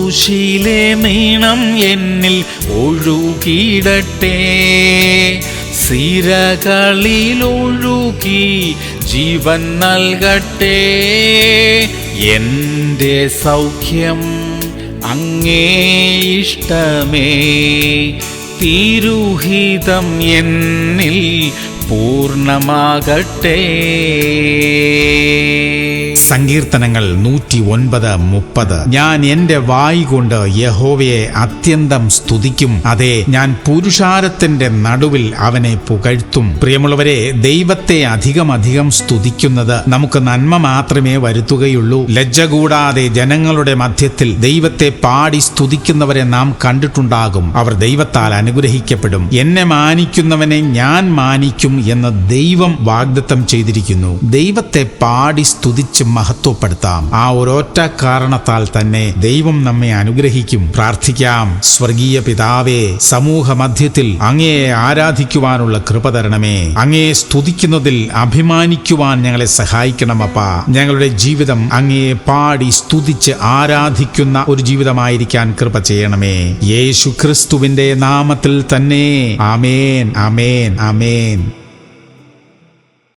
ക്രൂശിലെ നീണം എന്നിൽ ഒഴുകിയിടട്ടെ, സിരകളിലൊഴുകി ജീവൻ നൽകട്ടെ. എൻ്റെ സൗഖ്യം അങ്ങേ ഇഷ്ടമേ, തിരുഹിതം എന്നിൽ പൂർണ്ണമാകട്ടെ. സങ്കീർത്തനങ്ങൾ 109:30. ഞാൻ എന്റെ വായ് കൊണ്ട് യഹോവയെ അത്യന്തം സ്തുതിക്കും, അതെ, ഞാൻ പുരുഷാരത്തിന്റെ നടുവിൽ അവനെ പുകഴ്ത്തും. പ്രിയമുള്ളവരെ, ദൈവത്തെ അധികം സ്തുതിക്കുന്നത് നമുക്ക് നന്മ മാത്രമേ വരുത്തുകയുള്ളൂ. ലജ്ജ കൂടാതെ ജനങ്ങളുടെ മധ്യത്തിൽ ദൈവത്തെ പാടി സ്തുതിക്കുന്നവരെ നാം കണ്ടിട്ടുണ്ടാകും. അവർ ദൈവത്താൽ അനുഗ്രഹിക്കപ്പെടും. എന്നെ മാനിക്കുന്നവനെ ഞാൻ മാനിക്കും എന്ന് ദൈവം വാഗ്ദത്തം ചെയ്തിരിക്കുന്നു. ദൈവത്തെ പാടി സ്തുതിച്ച് മഹത്വപ്പെടുത്താം. ആ ഒരൊറ്റ കാരണത്താൽ തന്നെ ദൈവം നമ്മെ അനുഗ്രഹിക്കും. പ്രാർത്ഥിക്കാം. സ്വർഗീയ പിതാവേ, സമൂഹ മധ്യത്തിൽ അങ്ങയെ ആരാധിക്കുവാനുള്ള കൃപ തരണമേ. അങ്ങയെ സ്തുതിക്കുന്നതിൽ അഭിമാനിക്കുവാൻ ഞങ്ങളെ സഹായിക്കണമപ്പാ. ഞങ്ങളുടെ ജീവിതം അങ്ങയെ പാടി സ്തുതിച്ച് ആരാധിക്കുന്ന ഒരു ജീവിതമായിരിക്കാൻ കൃപ ചെയ്യണമേ. യേശു ക്രിസ്തുവിന്റെ നാമത്തിൽ തന്നെ. ആമേൻ, ആമേൻ, ആമേൻ.